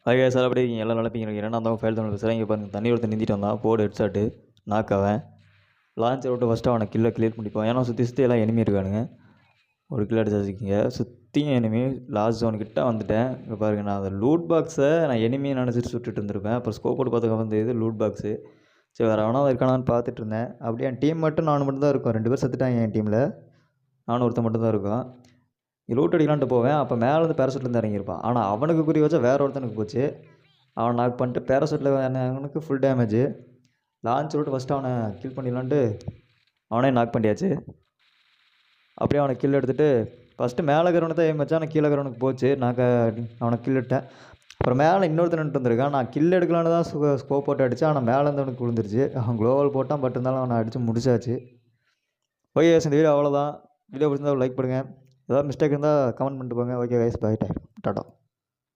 அதுக்காக சார் அப்படி எல்லாம் நினைப்பீங்க என்னென்ன இருந்தாலும் ஃபைல் தமிழ் பேசுகிறேன். இங்கே பாருங்கள் தண்ணி ஒருத்தர் நிந்திட்டு வந்தான் போர்டு ஹெட்ஷாட்டு நாக்காவன் லான்ச்சர் விட்டு ஃபஸ்ட்டு அவனை கிளியர் பண்ணிப்போம். ஏன்னா சுற்றி எல்லாம் எனிமி இருக்கானுங்க. ஒரு கிலோ அடிச்சு வச்சுக்கிங்க. சுற்றியும் எனிமி லாஸ்ட் ஜோனுக்கிட்ட வந்துட்டேன். இங்கே பாருங்கள் நான் அந்த லூட் பாக்ஸை நான் எனிமியை நினச்சிட்டு சுட்டுட்டு இருந்திருப்பேன். அப்புறம் ஸ்கோப் போட்டு பார்த்துக்க வந்து இது லூட் பாக்ஸு. சரி வேறு எவனாவது இருக்கானான்னு பார்த்துட்டு இருந்தேன். அப்படியே என் டீம் மட்டும் நான் மட்டும் தான் இருக்கும். 2 பேர் செத்துட்டாங்க என் டீமில். நானும் ஒருத்தன் மட்டும் தான் இருக்கும். லூட் அடிக்கலான்ட்டு போவேன். அப்போ மேலேருந்து பேராசூட்லேருந்து இறங்கியிருப்பான். ஆனால் அவனுக்கு குறி வச்சா வேறு ஒருத்தனுக்கு போச்சு. அவன் நாக் பண்ணிட்டு பேராசூட்டில் அவனுக்கு ஃபுல் டேமேஜ். லான்ச் விட்டு ஃபஸ்ட்டு அவனை கில் பண்ணிடலான்ட்டு அவனே நாக் பண்ணியாச்சு. அப்படியே அவனை கில் எடுத்துகிட்டு ஃபஸ்ட்டு மேலே இருக்கிறவனை தான் ஏம் வச்சா. ஆனால் கீழே இருக்கிறவனுக்கு போச்சு. நான் அவனை கில் எடுத்தேன். அப்புறம் மேலே இன்னொருத்தன் நின்று வந்திருக்கான். நான் கில் எடுக்கலான்னு தான் ஸ்கோப் போட்டு அடித்தேன். ஆனால் மேலே இருந்தவனுக்கு விழுந்துருச்சு. அவன் க்ளோவல் போட்டான். பட் இருந்தாலும் அவனை அடித்து முடிச்சாச்சு. ஓகே கைஸ், இந்த வீடியோ அவ்வளோதான். வீடியோ பிடிச்சிருந்தா லைக் பண்ணுங்கள். ஏதாவது மிஸ்டேக் இருந்தால் கமெண்ட் பண்ணிட்டு போங்க. Okay guys, bye Tata.